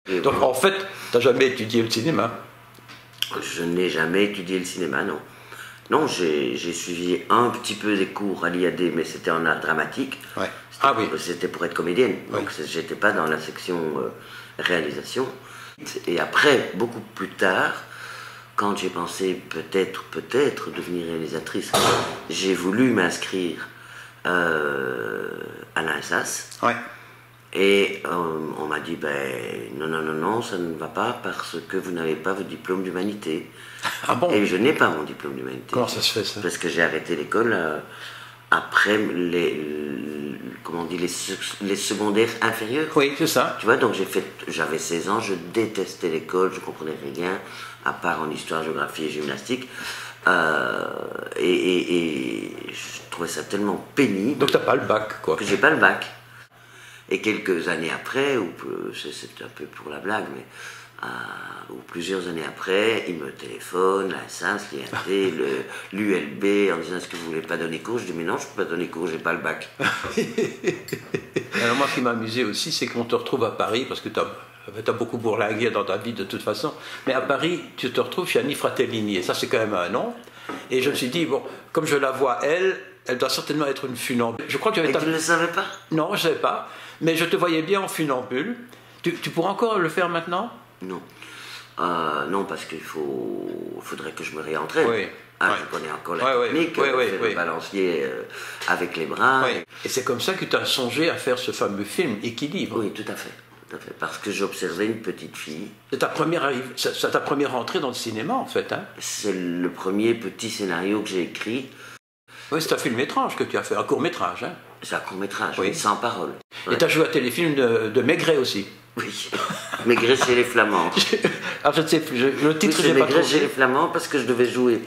Donc en fait, tu n'as jamais étudié le cinéma? Je n'ai jamais étudié le cinéma, non. Non, j'ai suivi un petit peu des cours à l'IAD, mais c'était en art dramatique. Ouais. Ah oui. C'était pour être comédienne, donc j'étais pas dans la section réalisation. Et après, beaucoup plus tard, quand j'ai pensé peut-être devenir réalisatrice, j'ai voulu m'inscrire à l'INSAS. Ouais. Et on m'a dit, non, ça ne va pas parce que vous n'avez pas votre diplôme d'humanité. Ah bon? Et je n'ai pas mon diplôme d'humanité. Comment ça se fait, ça? Parce que j'ai arrêté l'école après les secondaires inférieurs. Oui, c'est ça. Tu vois, donc j'avais 16 ans, je détestais l'école, je comprenais rien, à part en histoire, géographie et gymnastique. Et je trouvais ça tellement pénible. Donc t'as pas le bac, quoi. Que j'ai pas le bac. Et quelques années après, c'est un peu pour la blague, mais ou plusieurs années après, il me téléphone, la SAS, l'IAD, l'ULB, en disant est-ce que vous voulez pas donner cours? Je dis mais non, je peux pas donner cours, j'ai pas le bac. Alors moi, ce qui m'a amusé aussi, c'est qu'on te retrouve à Paris, parce que tu as beaucoup bourlingué dans ta vie de toute façon, mais à Paris, tu te retrouves chez Annie Fratellini, et ça c'est quand même un nom. Et je me suis dit, bon, comme je la vois elle doit certainement être une funambule. Je crois que tu ne le savais pas? Non, je ne savais pas, mais je te voyais bien en funambule. Tu pourras encore le faire maintenant? Non. Non, parce qu'il faudrait que je me réentraîne. Oui. Je connais encore la technique, le balancier avec les bras. Oui. Et c'est comme ça que tu as songé à faire ce fameux film, Équilibre. Oui, tout à fait. Parce que j'observais une petite fille. C'est ta première entrée dans le cinéma, en fait. Hein? C'est le premier petit scénario que j'ai écrit. Oui, c'est un film-métrage que tu as fait, un court-métrage. Hein? C'est un court-métrage, oui, sans parole. Et tu as joué à téléfilm de Maigret aussi. Oui, Maigret chez les Flamands. Alors je ne sais plus, le titre, j'ai pas trouvé. Maigret chez les Flamands parce que je devais jouer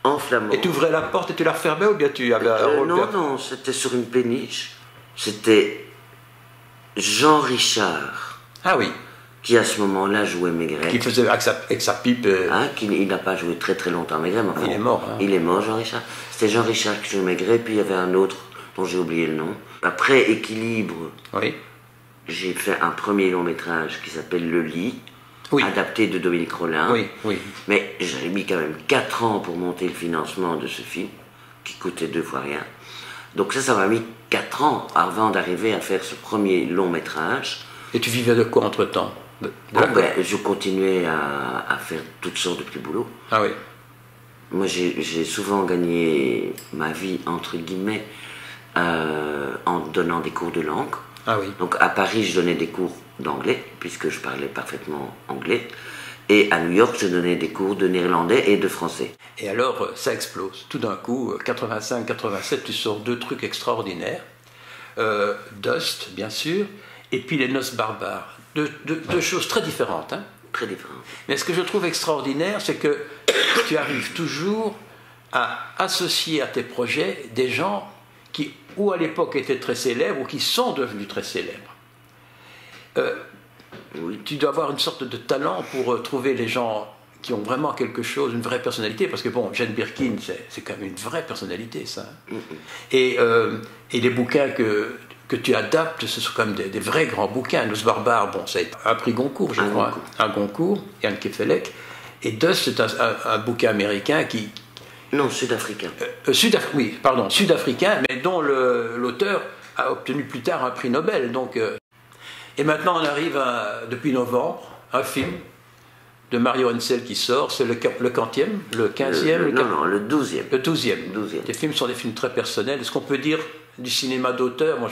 en flamand. Et tu ouvrais la porte et tu la refermais ou bien tu avais un rôle? Non, c'était sur une péniche. C'était Jean Richard. Ah oui. Qui à ce moment-là jouait Maigret. Qui faisait avec sa pipe. Il n'a pas joué très très longtemps Maigret, mais enfin, il est mort. Hein. Il est mort, Jean Richard. C'était Jean Richard qui jouait Maigret, puis il y avait un autre dont j'ai oublié le nom. Après Équilibre. Oui. J'ai fait un premier long métrage qui s'appelle Le Lit, adapté de Dominique Rollin. Oui. Mais j'ai mis quand même 4 ans pour monter le financement de ce film, qui coûtait 2 fois rien. Donc ça m'a mis 4 ans avant d'arriver à faire ce premier long métrage. Et tu vivais de quoi entre-temps? Je continuais à faire toutes sortes de petits boulots. Ah oui. Moi j'ai souvent gagné ma vie, entre guillemets, en donnant des cours de langue. Ah oui. Donc à Paris, je donnais des cours d'anglais, puisque je parlais parfaitement anglais. Et à New York, je donnais des cours de néerlandais et de français. Et alors, ça explose. Tout d'un coup, 85-87, tu sors 2 trucs extraordinaires. Dust, bien sûr, et puis Les Noces barbares. Deux choses très différentes. Hein. Très différentes. Mais ce que je trouve extraordinaire, c'est que tu arrives toujours à associer à tes projets des gens qui, ou à l'époque étaient très célèbres, ou qui sont devenus très célèbres. Oui. Tu dois avoir une sorte de talent pour trouver les gens qui ont vraiment quelque chose, une vraie personnalité, parce que bon, Jane Birkin, c'est quand même une vraie personnalité, ça. Et les bouquins que tu adaptes, ce sont quand même des vrais grands bouquins. Nos barbares, bon, ça a été un prix Goncourt, je crois. Un Goncourt, Yann Kefelec. Et Dust, c'est un bouquin américain qui... Non, sud-africain. Sud-africain, mais dont l'auteur a obtenu plus tard un prix Nobel. Donc, et maintenant, on arrive depuis novembre, un film de Mario Hensel qui sort, c'est le 15e, le 15e Non, le 12e. Le 12e. Les films sont des films très personnels. Est-ce qu'on peut dire du cinéma d'auteur? Moi,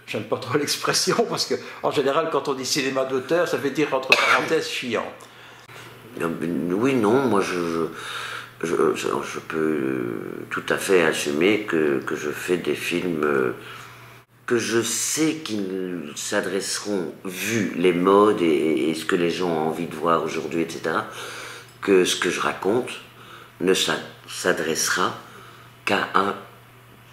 j'aime pas trop l'expression, parce qu'en général, quand on dit cinéma d'auteur, ça veut dire, entre parenthèses, chiant. Oui, non, moi, je peux tout à fait assumer que je fais des films que je sais qu'ils s'adresseront, vu les modes et ce que les gens ont envie de voir aujourd'hui, etc., que ce que je raconte ne s'adressera qu'à un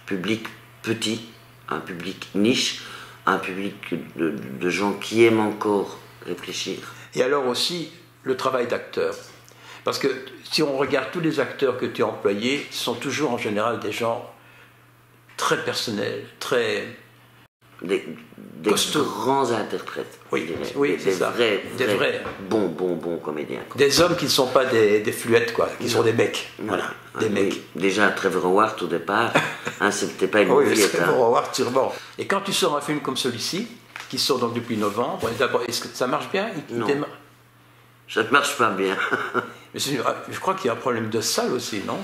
public petit, un public niche, un public de gens qui aiment encore réfléchir. Et alors aussi, le travail d'acteur. Parce que si on regarde tous les acteurs que tu as employés, ce sont toujours en général des gens très personnels, très... des grands interprètes. Oui, oui, c'est ça. Des vrais bons comédiens. Quoi. Des hommes qui ne sont pas des fluettes, quoi, qui sont des mecs. Voilà, des mecs. Oui. Déjà, Trevor Howard, au départ, c'était pas une mauvaise Trevor Howard, sûrement. Et quand tu sors un film comme celui-ci, qui sort donc depuis novembre, est-ce que ça marche bien? Non, ça ne marche pas bien. Mais je crois qu'il y a un problème de salle aussi, non?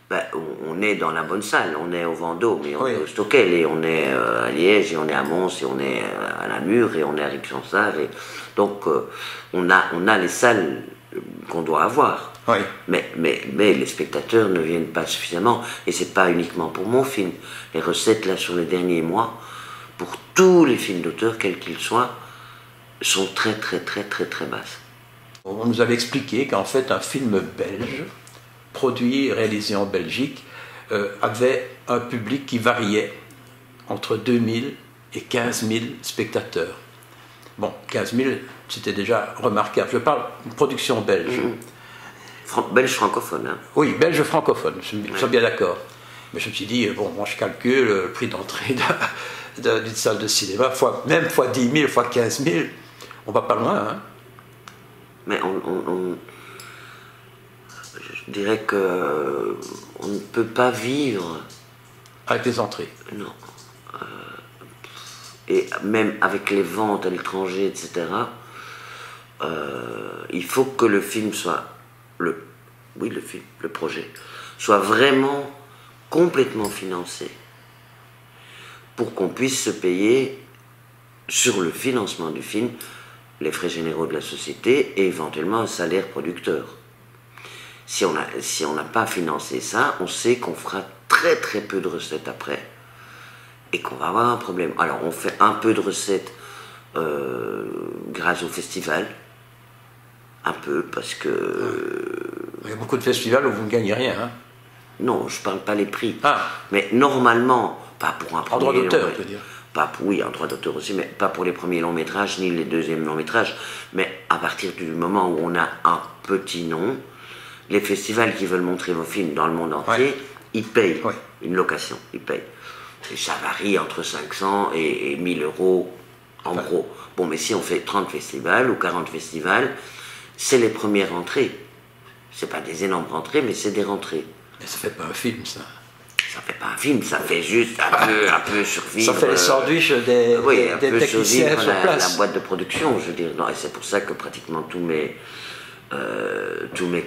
Ben, on est dans la bonne salle, on est au Vendôme, et on est au Stockel, et on est à Liège, et on est à Mons, et on est à Namur, et on est à Rixensart, et donc on a les salles qu'on doit avoir. Oui. Mais les spectateurs ne viennent pas suffisamment, et c'est pas uniquement pour mon film. Les recettes là sur les derniers mois, pour tous les films d'auteur, quels qu'ils soient, sont très basses. On nous avait expliqué qu'en fait un film belge, produit et réalisé en Belgique, avait un public qui variait entre 2000 et 15 000 spectateurs. Bon, 15 000, c'était déjà remarquable. Je parle d'une production belge. Belge francophone, hein. Oui, belge francophone, je suis bien d'accord. Mais je me suis dit, bon, moi je calcule le prix d'entrée d'une salle de cinéma, même fois 10 000, fois 15 000, on va pas loin, hein. Mais je dirais que on ne peut pas vivre avec les entrées. Non. Et même avec les ventes à l'étranger, etc., il faut que le film soit, le projet, soit vraiment complètement financé pour qu'on puisse se payer sur le financement du film les frais généraux de la société et éventuellement un salaire producteur. Si on n'a pas financé ça, on sait qu'on fera très peu de recettes après et qu'on va avoir un problème. Alors on fait un peu de recettes grâce au festival, un peu parce que... Il y a beaucoup de festivals où vous ne gagnez rien, hein. Non, je ne parle pas les prix. Ah. Mais normalement, pas pour un premier... En droit d'auteur, je veux dire. Oui, en droit d'auteur aussi, mais pas pour les premiers longs métrages ni les deuxièmes longs métrages. Mais à partir du moment où on a un petit nom, les festivals qui veulent montrer vos films dans le monde entier, ils payent une location, ils payent. Et ça varie entre 500 et 1000 euros en gros. Bon, mais si on fait 30 festivals ou 40 festivals, c'est les premières rentrées. C'est pas des énormes rentrées, mais c'est des rentrées. Mais ça fait pas un film, ça. Ça fait pas un film, ça fait juste un peu survivre. Ça fait les sandwichs des techniciens sur place. La boîte de production, je veux dire. Non, et c'est pour ça que pratiquement tous mes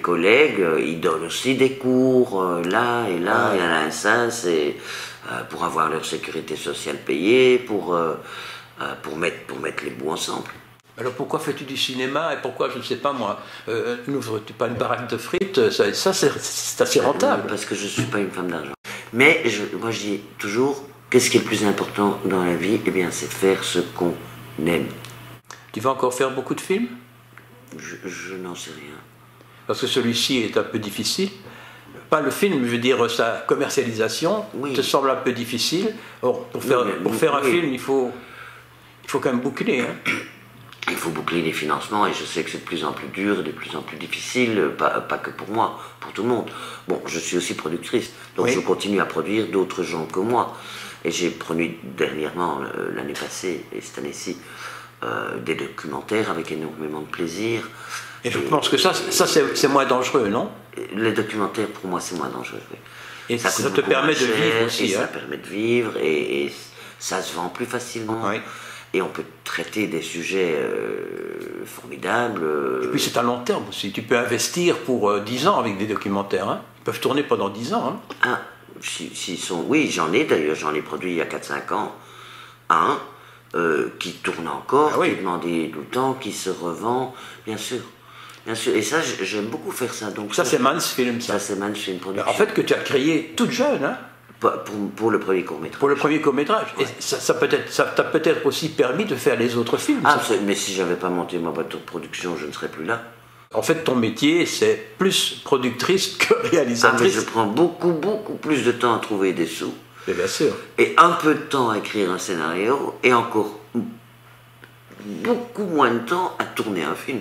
collègues, ils donnent aussi des cours là et là, et à l'INSA, c'est pour avoir leur sécurité sociale payée, pour mettre les bouts ensemble. Alors pourquoi fais-tu du cinéma et pourquoi, je ne sais pas moi, n'ouvres-tu pas une baraque de frites? Ça c'est assez rentable. Parce que je ne suis pas une femme d'argent. Mais moi je dis toujours, qu'est-ce qui est le plus important dans la vie? Eh bien c'est faire ce qu'on aime. Tu vas encore faire beaucoup de films? Je n'en sais rien. Parce que celui-ci est un peu difficile. Pas le film, je veux dire sa commercialisation, te semble un peu difficile. Or, pour faire un film, il faut quand même boucler, hein. Il faut boucler les financements et je sais que c'est de plus en plus dur, de plus en plus difficile, pas que pour moi, pour tout le monde. Bon, je suis aussi productrice, donc je continue à produire d'autres gens que moi. Et j'ai produit dernièrement, l'année passée et cette année-ci, des documentaires avec énormément de plaisir. Et je pense que ça c'est moins dangereux, non? Les documentaires, pour moi, c'est moins dangereux, oui. Et ça te permet de vivre aussi. Et ça permet de vivre et ça se vend plus facilement. Oui. Et on peut traiter des sujets formidables. Et puis c'est à long terme aussi. Tu peux investir pour 10 ans avec des documentaires. Hein. Ils peuvent tourner pendant 10 ans. Hein. Oui, j'en ai d'ailleurs. J'en ai produit il y a 4-5 ans. Un qui tourne encore, qui est demandé tout le temps, qui se revend, bien sûr. Bien sûr. Et ça, j'aime beaucoup faire ça. Donc, ça c'est Mansfilm. Ça c'est Mansfilm Production. En fait, que tu as créé toute jeune. Hein. Pour le premier court-métrage. Pour le premier court-métrage. Et ça t'a peut-être aussi permis de faire les autres films. Ah, mais si j'avais pas monté ma boîte de production, je ne serais plus là. En fait, ton métier, c'est plus productrice que réalisatrice. Ah, mais je prends beaucoup plus de temps à trouver des sous. Et bien sûr. Et un peu de temps à écrire un scénario, et encore beaucoup moins de temps à tourner un film.